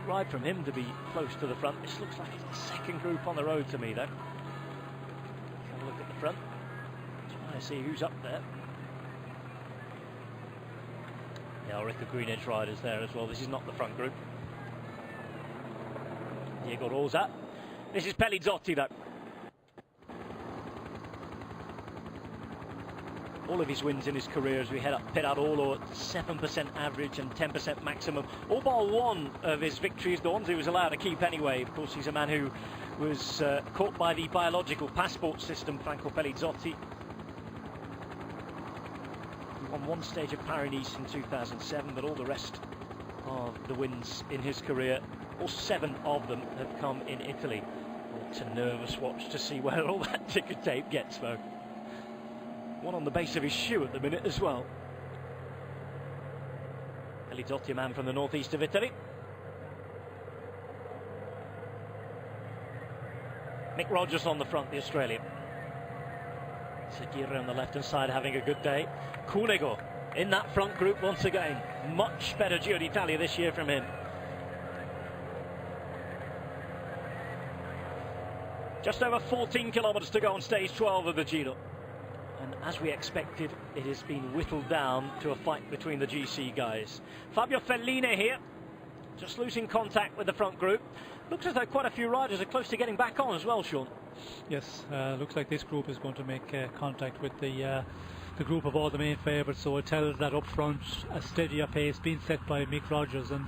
ride from him to be close to the front. This looks like it's the second group on the road to me, though. Have a look at the front. Trying to see who's up there. Yeah, Orica Green Edge riders there as well. This is not the front group. Diego Rosa. This is Pelizzotti, though. All of his wins in his career as we head up Pit Adolo at 7% average and 10% maximum. All bar one of his victories, the ones he was allowed to keep anyway. Of course, he's a man who was caught by the biological passport system, Franco Pelizzotti. He won one stage of Paris-Nice in 2007, but all the rest of the wins in his career, all 7 of them, have come in Italy. It's a nervous watch to see where all that ticker tape gets, though. One on the base of his shoe at the minute as well. Pelizzotti, a man from the northeast of Italy. Mick Rogers on the front, the Australian. Seguirre on the left-hand side having a good day. Cunego in that front group once again. Much better Giro d'Italia this year from him. Just over 14 kilometres to go on stage 12 of the Giro. And as we expected, it has been whittled down to a fight between the GC guys. Fabio Felline here, just losing contact with the front group. Looks as though quite a few riders are close to getting back on as well, Sean. Yes, looks like this group is going to make contact with the group of all the main favourites. So it tells that up front a steadier pace being set by Mick Rogers, and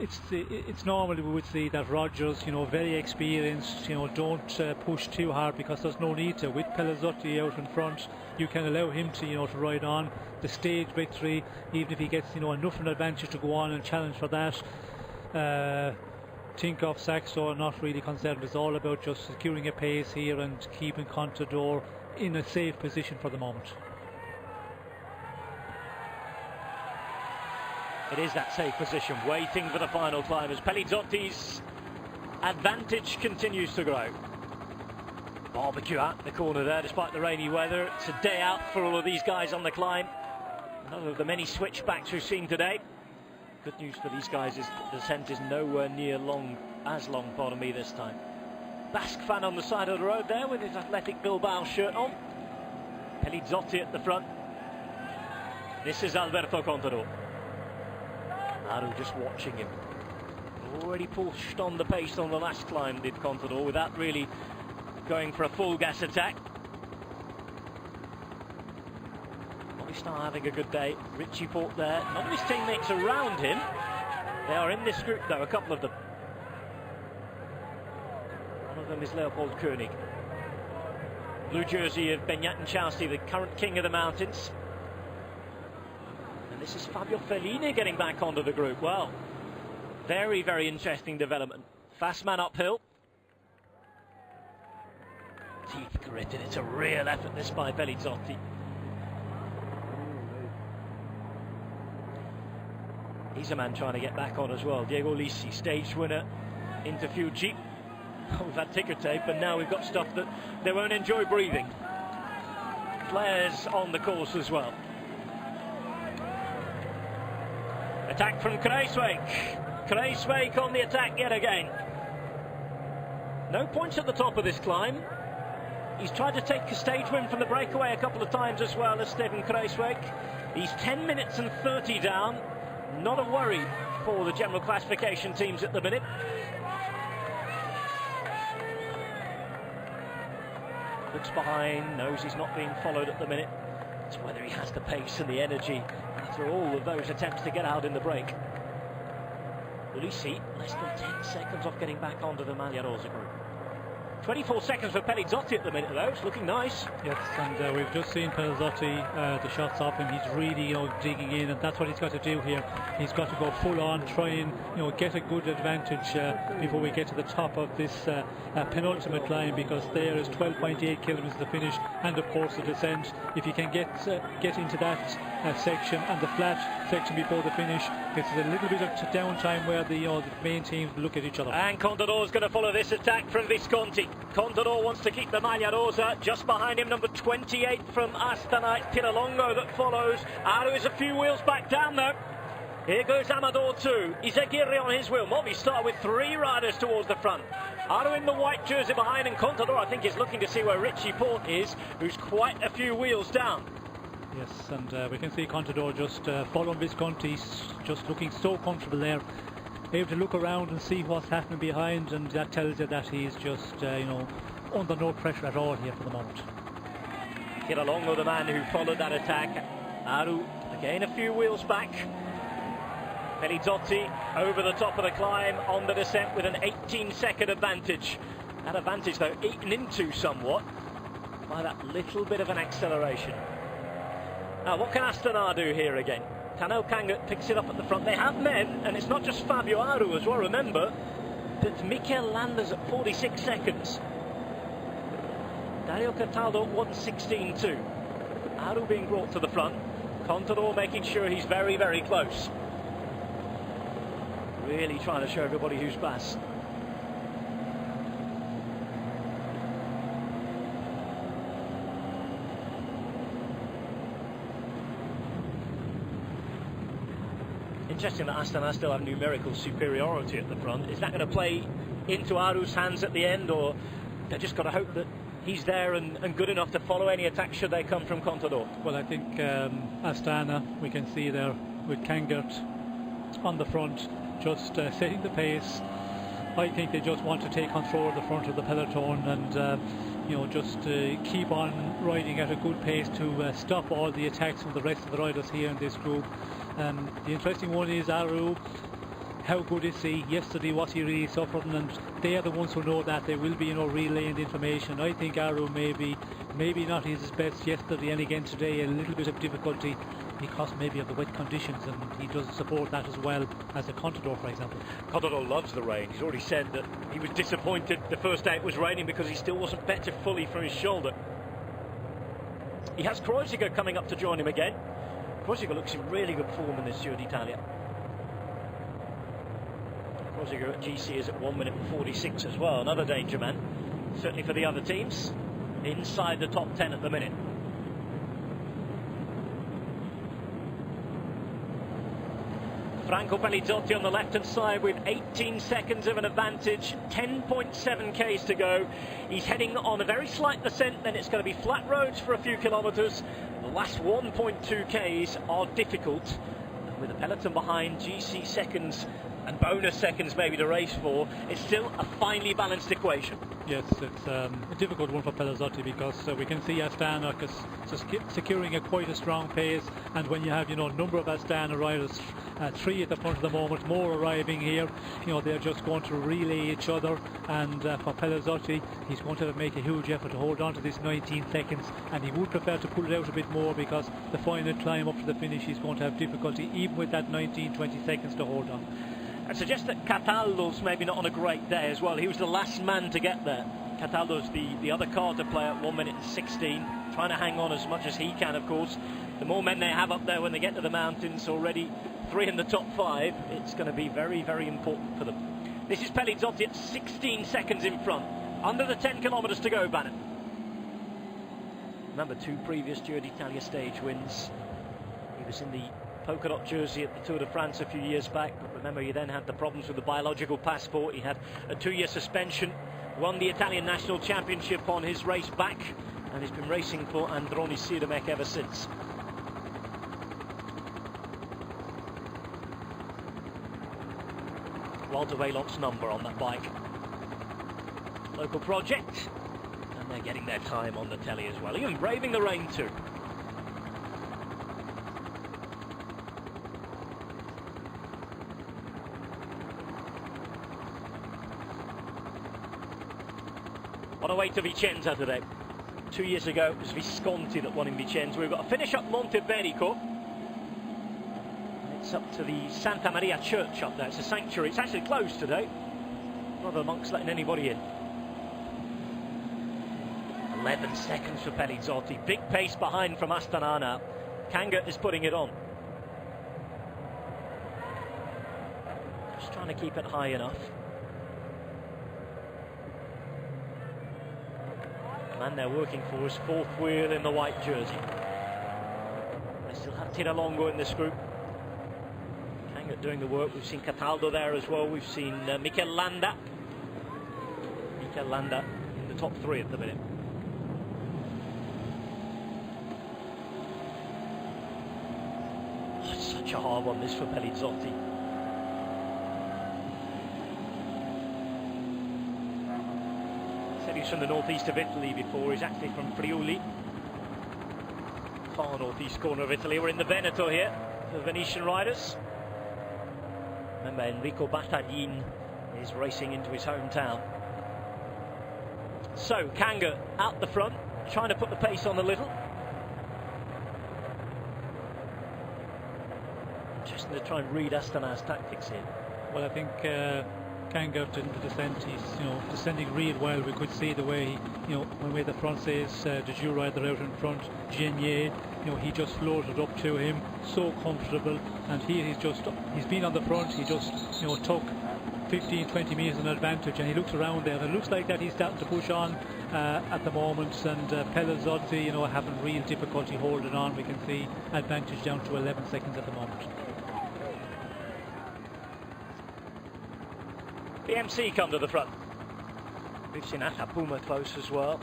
it's normally we would see that Rogers, very experienced, don't push too hard because there's no need to. With Pelizzotti out in front, you can allow him to, to ride on the stage victory, even if he gets, enough of an advantage to go on and challenge for that. Tinkoff, Saxo are not really concerned. It's all about just securing a pace here and keeping Contador in a safe position for the moment. It is that safe position, waiting for the final climb as Pelizzotti's advantage continues to grow. Barbecue at the corner there, despite the rainy weather. It's a day out for all of these guys on the climb. Another of the many switchbacks we've seen today. Good news for these guys is the descent is nowhere near as long, this time. Basque fan on the side of the road there with his Athletic Bilbao shirt on. Pelizzotti at the front. This is Alberto Contador. Aru just watching him. Already pushed on the pace on the last climb, did Contador, without really going for a full gas attack. Movistar having a good day. Richie Port there. None of his teammates around him. They are in this group though, a couple of them. One of them is Leopold Koenig. Blue jersey of Beñat Chausti, the current king of the mountains. This is Fabio Felline getting back onto the group. Well, very, very interesting development. Fast man uphill. Teeth gritted. It's a real effort, this by Pelizzotti. He's a man trying to get back on as well. Diego Lisi, stage winner into Fuji. We've had ticker tape, and now we've got stuff that they won't enjoy breathing. Flares on the course as well. Attack from Kruijswijk. Kruijswijk on the attack yet again. No points at the top of this climb. He's tried to take a stage win from the breakaway a couple of times as well as Steven Kruijswijk. He's 10 minutes and 30 down. Not a worry for the general classification teams at the minute. Looks behind, knows he's not being followed at the minute. It's whether he has the pace and the energy after all of those attempts to get out in the break. Ulisi, less than 10 seconds off getting back onto the Maglia Rosa group. 24 seconds for Pelizzotti at the minute though, it's looking nice. Yes, and we've just seen Pelizzotti, the shots off him, he's really digging in, and that's what he's got to do here. He's got to go full on, try and get a good advantage before we get to the top of this penultimate climb, because there is 12.8 kilometres to finish, and of course the descent. If you can get into that section and the flat section before the finish, it's a little bit of downtime where the main teams look at each other. And Contador's going to follow this attack from Visconti. Contador wants to keep the Maglia Rosa. Just behind him, number 28 from Astana, Tiralongo that follows. Aru is a few wheels back down though. Here goes Amador too. Izagirre on his wheel. Movi start with 3 riders towards the front. Aru in the white jersey behind, and Contador I think is looking to see where Richie Port is, who's quite a few wheels down. Yes, and we can see Contador just following Visconti, just looking so comfortable there, able to look around and see what's happening behind, and that tells you that he's just, you know, under no pressure at all here for the moment. Tiralongo, the man who followed that attack. Aru again a few wheels back. Pelizzotti over the top of the climb on the descent with an 18-second advantage. That advantage, though, eaten into somewhat by that little bit of an acceleration. Now, what can Astana do here again? Tanel Kanga picks it up at the front. They have men, and it's not just Fabio Aru as well. Remember, that's Mikel Landers at 46 seconds. Dario Cataldo 1:16.2. Aru being brought to the front. Contador making sure he's very, very close. Really trying to show everybody who's fast. Interesting that Astana still have numerical superiority at the front. Is that going to play into Aru's hands at the end, or they've just got to hope that he's there and good enough to follow any attacks should they come from Contador? Well, I think Astana, we can see there with Kangert on the front, just setting the pace. I think they just want to take control of the front of the peloton and you know, just keep on riding at a good pace to stop all the attacks from the rest of the riders here in this group. The interesting one is Aru. How good is he? Yesterday, was he really suffering? And they are the ones who know that. They will be, you know, relaying the information. I think Aru maybe not his best yesterday, and again today a little bit of difficulty because maybe of the wet conditions, and he doesn't support that as well as the Contador, for example. Contador loves the rain. He's already said that he was disappointed the first day it was raining because he still wasn't better fully from his shoulder. He has Kreuziger coming up to join him again. Kreuziger looks in really good form in this Giro d'Italia. Kreuziger at GC is at 1:46 as well. Another danger man, certainly for the other teams. Inside the top 10 at the minute. Franco Pelizzotti on the left-hand side with 18 seconds of an advantage, 10.7 k's to go. He's heading on a very slight descent, then it's going to be flat roads for a few kilometres. The last 1.2 k's are difficult. And with the peloton behind, GC seconds and bonus seconds maybe to race for, it's still a finely balanced equation. Yes, it's a difficult one for Pelizzotti because we can see Astana securing quite a strong pace, and when you have, you know, a number of Astana riders, 3 at the front of the moment, more arriving here, you know, they're just going to relay each other, and for Pelizzotti, he's going to make a huge effort to hold on to this 19 seconds, and he would prefer to pull it out a bit more because the final climb up to the finish he's going to have difficulty even with that 19-20 seconds to hold on. I suggest that Cataldo's maybe not on a great day as well. He was the last man to get there. Cataldo's the other car to play at 1:16, trying to hang on as much as he can, of course. The more men they have up there when they get to the mountains, already 3 in the top 5, it's going to be very, very important for them. This is Pelizzotti at 16 seconds in front. Under the 10 kilometres to go, Bannon. Remember, 2 previous Giro d'Italia stage wins. He was in the polka dot jersey at the Tour de France a few years back, but remember he then had the problems with the biological passport. He had a 2-year suspension, won the Italian National Championship on his race back, and he's been racing for Androni Siremek ever since. Walter Waylock's number on that bike. Local project, and they're getting their time on the telly as well, even braving the rain too. On our way to Vicenza today. 2 years ago it was Visconti that won in Vicenza. We've got to finish up Monte Berico. It's up to the Santa Maria Church up there. It's a sanctuary. It's actually closed today. Not the monks letting anybody in. 11 seconds for Pelizzotti. Big pace behind from Astana now. Kanga is putting it on. Just trying to keep it high enough. Man they're working for is 4th wheel in the white jersey. They still have Tiralongo in this group. at doing the work. We've seen Cataldo there as well. We've seen Mikel Landa. Mikel Landa in the top 3 at the minute. Oh, it's such a hard one, this, for Pelizzotti. Said he's from the northeast of Italy before. He's actually from Friuli, far northeast corner of Italy. We're in the Veneto here, the Venetian riders. Remember, Enrico Battaglin is racing into his hometown. So, Kanga out the front, trying to put the pace on a little. Just to try and read Astana's tactics here. Well, I think Kanga in the descent, he's descending real well. We could see the way when the front says the Giro rider out in front, Genier, he just floated up to him, so comfortable, and he's been on the front. He just took 15-20 metres an advantage, and he looks around there, and it looks like that he's starting to push on at the moment. And Pelizzotti, having real difficulty holding on. We can see advantage down to 11 seconds at the moment. BMC come to the front. We've seen Atapuma close as well.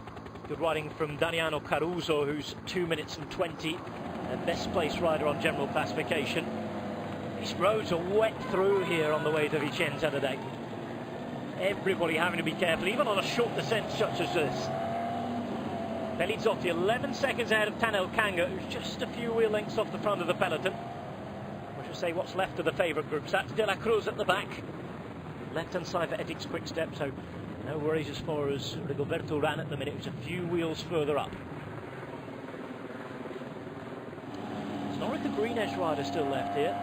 Good riding from Damiano Caruso, who's 2 minutes and 20, the best placed rider on general classification. These roads are wet through here on the way to Vicenza today. Everybody having to be careful, even on a short descent such as this. Pelizzotti 11 seconds ahead of Tanel Kanga, who's just a few wheel lengths off the front of the peloton. We should say what's left of the favourite groups. That's De La Cruz at the back. Left-hand side for Ethics Quick Step, so no worries as far as Rigoberto ran at the minute. It was a few wheels further up. It's not the Green Edge rider still left here.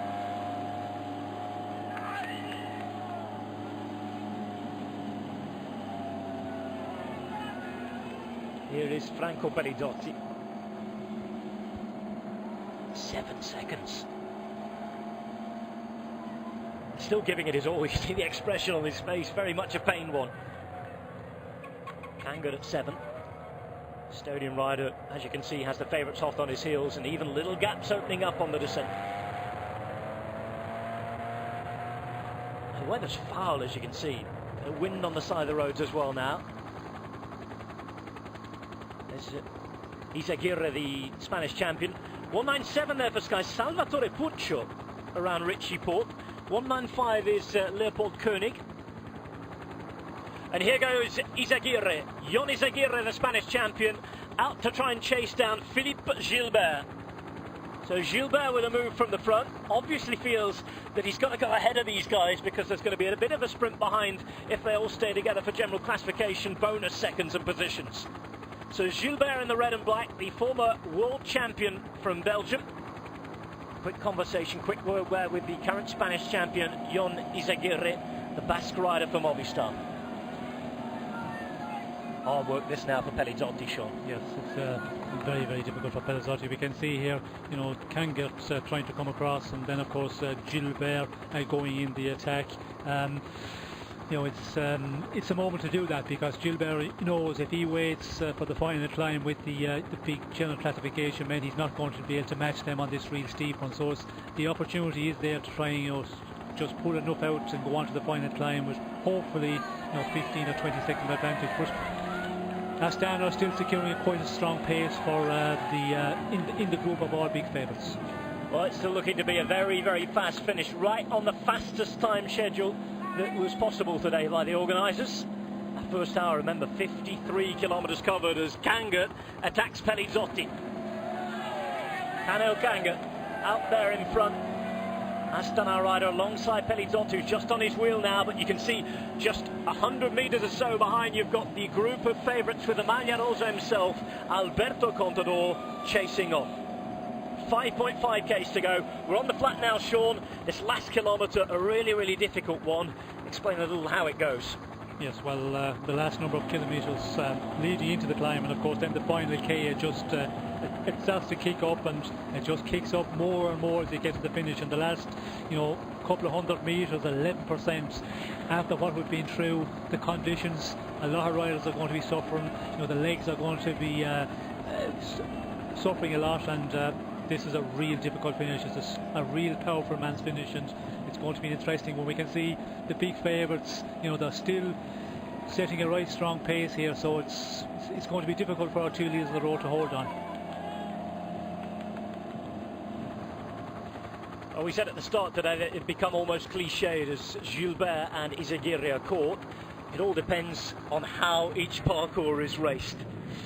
Here is Franco Pelizzotti. 7 seconds. Still giving it his all. You see the expression on his face, very much a pained one. Kanga at 7. Estonian rider, as you can see, has the favourites hot on his heels, and even little gaps opening up on the descent. The weather's foul, as you can see. The wind on the side of the roads as well now. There's Izaguirre, the Spanish champion. 197 there for Sky. Salvatore Puccio around Ritchie Port. 195 is Leopold Koenig. And here goes Izaguirre. Jon Izaguirre, the Spanish champion, out to try and chase down Philippe Gilbert. So Gilbert with a move from the front. Obviously feels that he's got to go ahead of these guys, because there's going to be a bit of a sprint behind if they all stay together for general classification bonus seconds and positions. So Gilbert in the red and black, the former world champion from Belgium. Quick conversation, quick word there with the current Spanish champion, Jon Izaguirre, the Basque rider for Movistar. Hard work this now for Pelizzotti, Sean. Yes, it's very, very difficult for Pelizzotti. We can see here, Kangert's trying to come across, and then of course Gilbert going in the attack. It's a moment to do that, because Gilbert knows if he waits for the final climb with the big general classification, man, he's not going to be able to match them on this real steep one. So the opportunity is there to try and just pull enough out and go on to the final climb with hopefully 15 or 20 second advantage. But Astana are still securing quite a strong pace for in the group of all big favourites. Well, it's still looking to be a very, very fast finish, right on the fastest time schedule that was possible today by the organisers. That first hour, remember, 53 kilometres covered as Kanga attacks Pelizzotti. Tanel Kanga out there in front. Astana rider alongside Pelizzotti, who's just on his wheel now, but you can see just 100 metres or so behind, you've got the group of favourites with the Maglia Rosa himself, Alberto Contador, chasing on. 5.5 k's to go. We're on the flat now, Sean. This last kilometre, a really, really difficult one. Explain a little how it goes. Yes, well, the last number of kilometres leading into the climb, and of course then the final K, it starts to kick up, and it just kicks up more and more as it gets to the finish. And the last, couple of 100 metres, 11%. After what we've been through, the conditions, a lot of riders are going to be suffering. The legs are going to be suffering a lot, and this is a real difficult finish. It's a real powerful man's finish, and it's going to be an interesting one. We can see the big favourites, they're still setting a right strong pace here, so it's going to be difficult for our two leaders of the road to hold on. Well, we said at the start today that it'd become almost cliched as Gilbert and Izagirre are caught. It all depends on how each parkour is raced.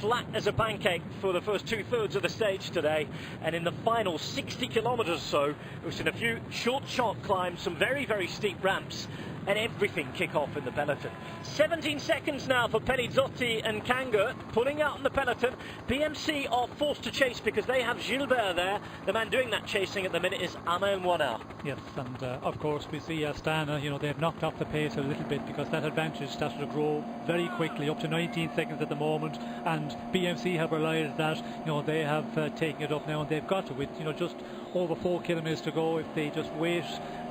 Flat as a pancake for the first 2/3 of the stage today, and in the final 60 kilometres or so, we've seen a few short climbs, some very, very steep ramps, and everything kick off in the peloton. 17 seconds now for Pelizzotti and Kanga pulling out in the peloton. BMC are forced to chase because they have Gilbert there. The man doing that chasing at the minute is Alain Moinard. Yes, and of course we see Astana, they've knocked off the pace a little bit because that advantage started to grow very quickly, up to 19 seconds at the moment, and BMC have realised that, they have taken it up now, and they've got to, with just over 4 kilometres to go. If they just wait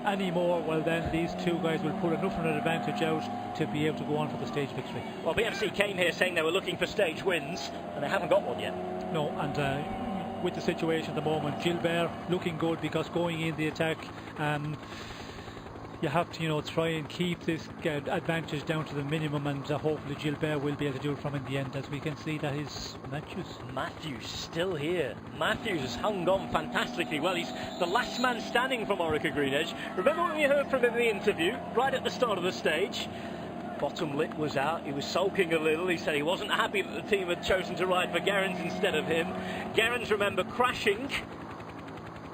any more, well then these two guys will put enough of an advantage out to be able to go on for the stage victory. Well, BMC came here saying they were looking for stage wins, and they haven't got one yet. No, and with the situation at the moment, Gilbert looking good because going in the attack, you have to try and keep this advantage down to the minimum, and hopefully Gilbert will be able to do it from in the end. As we can see, that is Matthews still here. Matthews has hung on fantastically well. He's the last man standing from Orica Green Edge. Remember when we heard from him in the interview right at the start of the stage? Bottom lip was out, he was sulking a little. He said he wasn't happy that the team had chosen to ride for Gerrans instead of him. Gerrans, remember, crashing.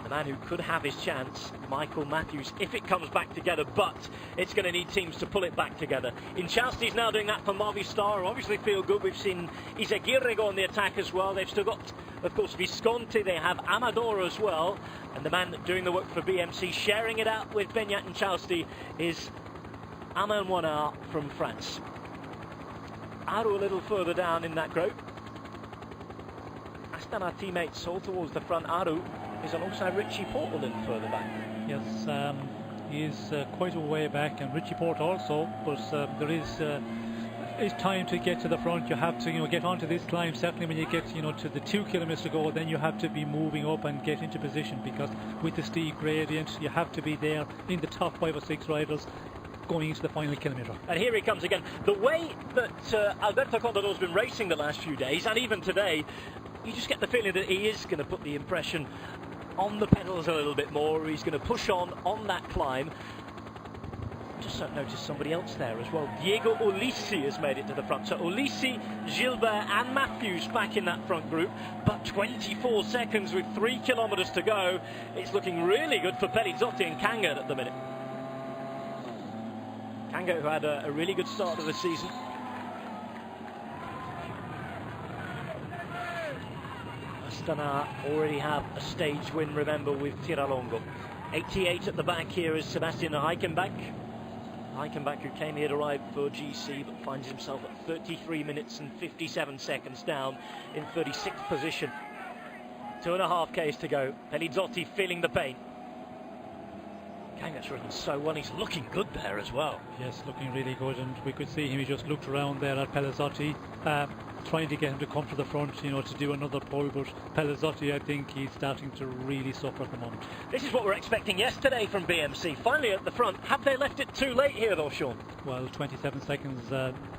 The man who could have his chance, Michael Matthews, if it comes back together, but it's going to need teams to pull it back together. Inchalsti's now doing that for Movistar, who obviously feel good. We've seen Izagirre go on the attack as well. They've still got, of course, Visconti. They have Amador as well. And the man doing the work for BMC, sharing it out with Beñat and Inchalsti, is Alain Moinard from France. Aru a little further down in that group. Astana teammates all towards the front. Aru is alongside Richie Porte a little further back. Yes, he is quite a way back, and Richie Porte also, but there is time to get to the front. You have to get onto this climb. Certainly when you get to the 2 kilometres to go, then you have to be moving up and get into position, because with the steep gradient you have to be there in the top 5 or 6 riders going into the final kilometre. And here he comes again. The way that Alberto Contador's been racing the last few days, and even today, you just get the feeling that he is going to put the impression on the pedals a little bit more. He's going to push on that climb. Just notice somebody else there as well. Diego Ulissi has made it to the front. So Ulissi, Gilbert and Matthews back in that front group, but 24 seconds with 3 kilometres to go. It's looking really good for Pelizzotti and Kanga at the minute. Kanga, who had a really good start of the season. Astana already have a stage win, remember, with Tiralongo. 88 at the back here is Sebastian Reichenbach. Reichenbach, who came here to ride for GC, but finds himself at 33 minutes and 57 seconds down in 36th position. 2.5 Ks to go. Pelizzotti feeling the pain. Kanga's ridden so well, he's looking good there as well. Yes, looking really good, and we could see him, he just looked around there at Pelizzotti, trying to get him to come to the front, to do another pull, but Pelizzotti, I think he's starting to really suffer at the moment. This is what we're expecting yesterday from BMC, finally at the front. Have they left it too late here though, Sean? Well, 27 seconds.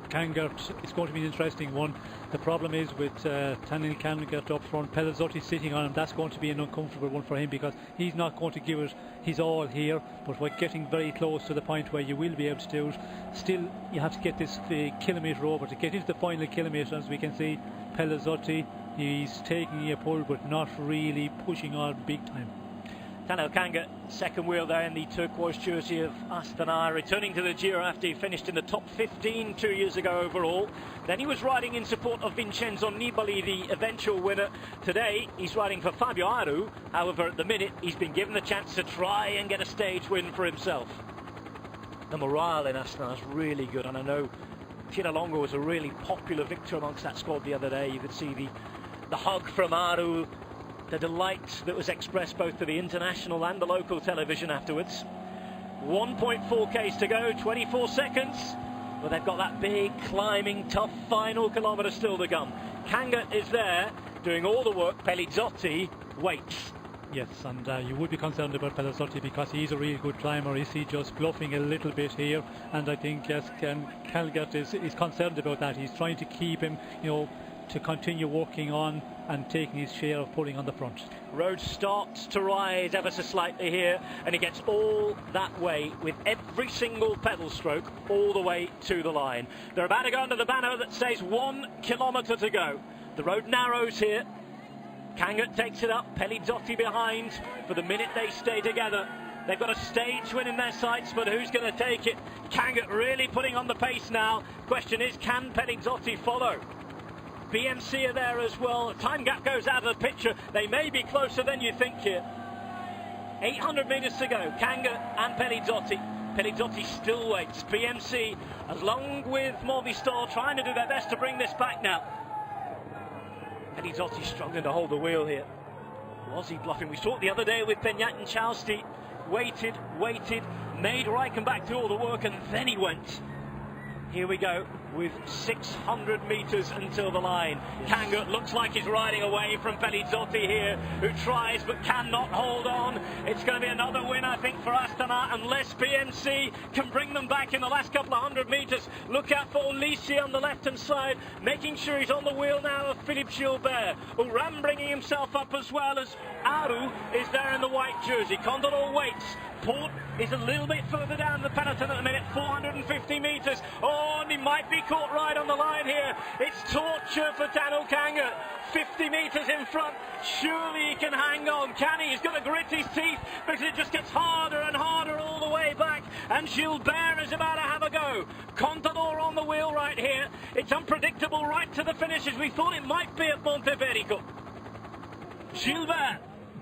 Kangert, it's going to be an interesting one. The problem is with Tanin Kangert up front, Pelizzotti sitting on him, that's going to be an uncomfortable one for him, because he's not going to give it his all here, but we're getting very close to the point where you will be able to do it. Still, you have to get this kilometre over to get into the final kilometre. As we can see, Pelizzotti, he's taking a pull but not really pushing on big time. Tanel Kanga, second wheel there in the turquoise jersey of Astana, returning to the Giro after he finished in the top 15 2 years ago overall. Then he was riding in support of Vincenzo Nibali, the eventual winner. Today he's riding for Fabio Aru. However, at the minute he's been given the chance to try and get a stage win for himself. The morale in Astana is really good, and I know Tiralongo was a really popular victor amongst that squad the other day. You could see the hug from Aru, the delight that was expressed both to the international and the local television afterwards. 1.4 Ks to go, 24 seconds. But they've got that big, climbing, tough final kilometre still to come. Kanga is there, doing all the work. Pelizzotti waits. Yes, and you would be concerned about Pellizotti because he's a really good climber. Is he just bluffing a little bit here? And I think yes, Calgert is concerned about that. He's trying to keep him, to continue working on and taking his share of pulling on the front. Road starts to rise ever so slightly here, and he gets all that way with every single pedal stroke all the way to the line. They're about to go under the banner that says 1 kilometre to go. The road narrows here. Kangert takes it up, Pellizotti behind. For the minute they stay together, they've got a stage win in their sights, but who's going to take it? Kangert really putting on the pace now. Question is, can Pellizotti follow? BMC are there as well. Time gap goes out of the picture. They may be closer than you think here. 800 metres to go. Kangert and Pellizotti. Pellizotti still waits. BMC, along with Movistar, trying to do their best to bring this back now. Pellizotti struggling to hold the wheel here. Was he bluffing? We saw it the other day with Peñat and Chausti. Waited, made Reichenbach do all the work, and then he went. Here we go with 600 metres until the line. Kangert looks like he's riding away from Pellizotti here, who tries but cannot hold on. It's going to be another win, I think, for Astana, unless BMC can bring them back in the last couple of 100 metres. Look out for Ulissi on the left-hand side, making sure he's on the wheel now of Philippe Gilbert. Uran bringing himself up as well as Aru is there in the white jersey. Contador waits. Port is a little bit further down the peloton at the minute, 450 metres. Oh, and he might be caught right on the line here. It's torture for Daniel Kangert. 50 metres in front. Surely he can hang on. Can he? He's got to grit his teeth because it just gets harder and harder all the way back. And Gilbert is about to have a go. Contador on the wheel right here. It's unpredictable right to the finish, as we thought it might be at Monteverico. Gilbert.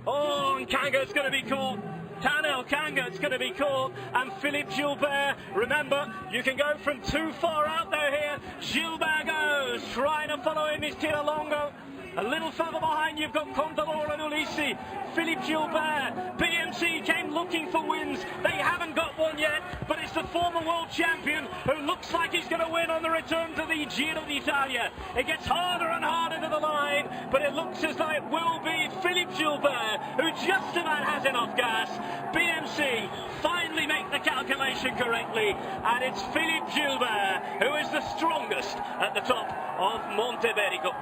Oh, and Kangert's going to be caught. Daniel Kangert's going to be caught, and Philippe Gilbert. Remember, you can go from too far out there here. Gilbert goes, trying to follow him is Tiralongo. A little further behind, you've got Contador and Ulissi. Philippe Gilbert. BMC came looking for wins. They haven't got one yet, but it's the former world champion who looks like he's going to win on the return to the Giro d'Italia. It gets harder and harder to the line, but it looks as though it will be Philippe Gilbert who just about has enough gas. BMC finally make the calculation correctly, and it's Philippe Gilbert who is the strongest at the top of Monteverico.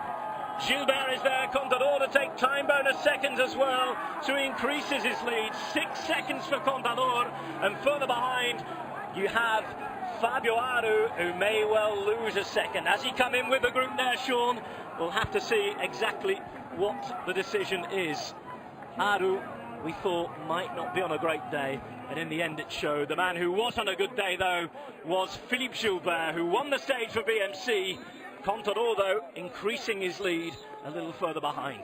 Gilbert is there, Contador to take time bonus seconds as well, so he increases his lead. 6 seconds for Contador, and further behind you have Fabio Aru, who may well lose a second. Has he come in with the group there, Sean? We'll have to see exactly what the decision is. Aru, we thought, might not be on a great day, and in the end it showed. The man who was on a good day, though, was Philippe Gilbert, who won the stage for BMC. Contador, though, increasing his lead a little further behind.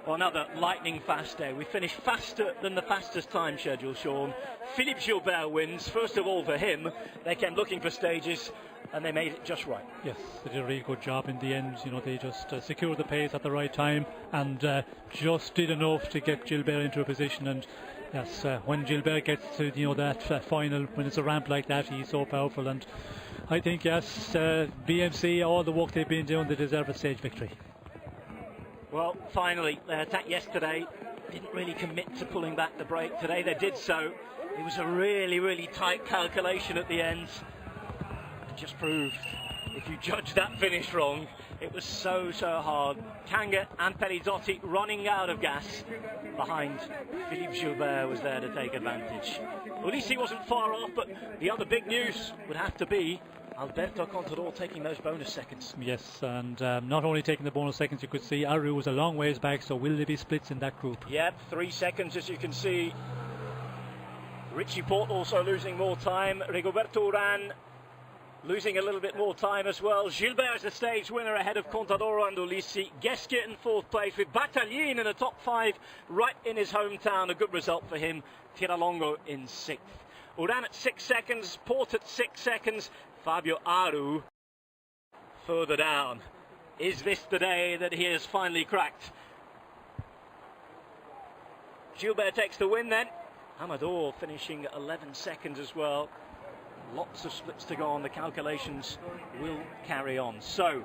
Well, another lightning fast day. We finished faster than the fastest time schedule, Sean. Philippe Gilbert wins, first of all for him. They came looking for stages, and they made it just right. Yes, they did a really good job in the end. They just secured the pace at the right time and just did enough to get Gilbert into a position. And yes, when Gilbert gets to that final, when it's a ramp like that, he's so powerful. And I think, yes, BMC, all the work they've been doing, they deserve a stage victory. Well, finally, their attack yesterday didn't really commit to pulling back the brake. Today they did so. It was a really, really tight calculation at the end. It just proved, if you judge that finish wrong, it was so hard. Kangert and Pellizotti running out of gas. Behind, Philippe Gilbert was there to take advantage. Ulissi wasn't far off, but the other big news would have to be Alberto Contador taking those bonus seconds. Yes, and not only taking the bonus seconds, you could see Aru was a long ways back, so will there be splits in that group? Yep, 3 seconds, as you can see. Richie Porte also losing more time. Rigoberto Urán losing a little bit more time as well. Gilbert is the stage winner ahead of Contador and Ulissi. Gesche in 4th place with Battaglin in the top 5 right in his hometown. A good result for him. Tiralongo in 6th. Urán at 6 seconds, Porte at 6 seconds. Fabio Aru further down. Is this the day that he has finally cracked? Gilbert takes the win then. Amador finishing 11 seconds as well. Lots of splits to go on. The calculations will carry on. So,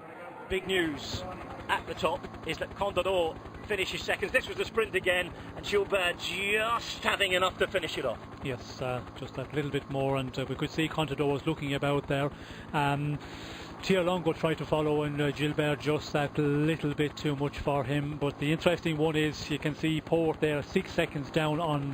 big news at the top is that Contador finishes seconds. This was the sprint again, and Gilbert just having enough to finish it off. Yes, just that little bit more, and we could see Contador was looking about there. Longo tried to follow, and Gilbert just that little bit too much for him. But the interesting one is you can see Port there 6 seconds down on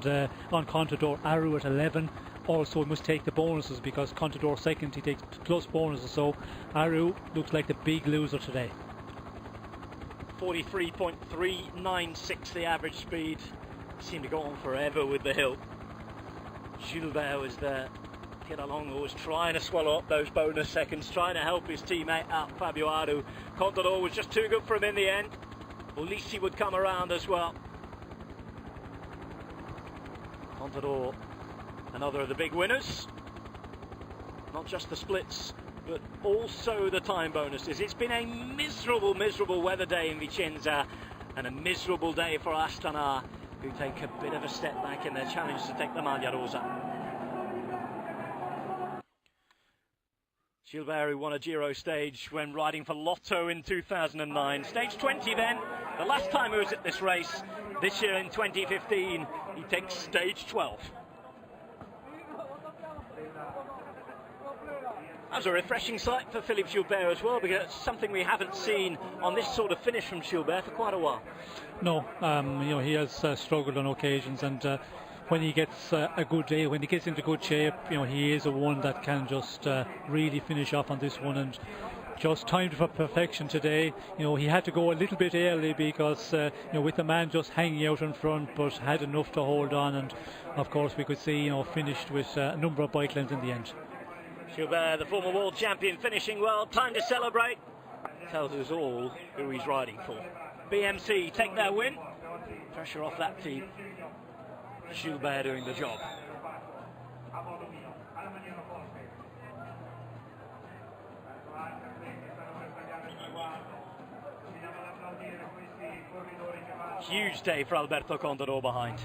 Contador. Aru at 11. Also must take the bonuses because Contador second, he takes plus bonuses. So Aru looks like the big loser today. 43.396 the average speed. Seemed to go on forever with the hill. Gilbert was there. Longo was trying to swallow up those bonus seconds, trying to help his teammate out, Fabio Aru. Contador was just too good for him in the end. Ulisi would come around as well. Contador, another of the big winners. Not just the splits, but also the time bonuses. It's been a miserable, miserable weather day in Vicenza, and a miserable day for Astana, who take a bit of a step back in their challenge to take the Maglia Rosa. Gilbert, who won a Giro stage when riding for Lotto in 2009. Stage 20 then, the last time he was at this race. This year in 2015, he takes stage 12. That was a refreshing sight for Philippe Gilbert as well, because it's something we haven't seen on this sort of finish from Gilbert for quite a while. No, he has struggled on occasions, and when he gets a good day, when he gets into good shape, he is a one that can just really finish off on this one, and just timed for perfection today. He had to go a little bit early because with the man just hanging out in front, but had enough to hold on, and of course we could see finished with a number of bike lanes in the end. Gilbert, the former world champion, finishing well. Time to celebrate. Tells us all who he's riding for. BMC take their win. Pressure off that team. Gilbert doing the job. Huge day for Alberto Contador behind.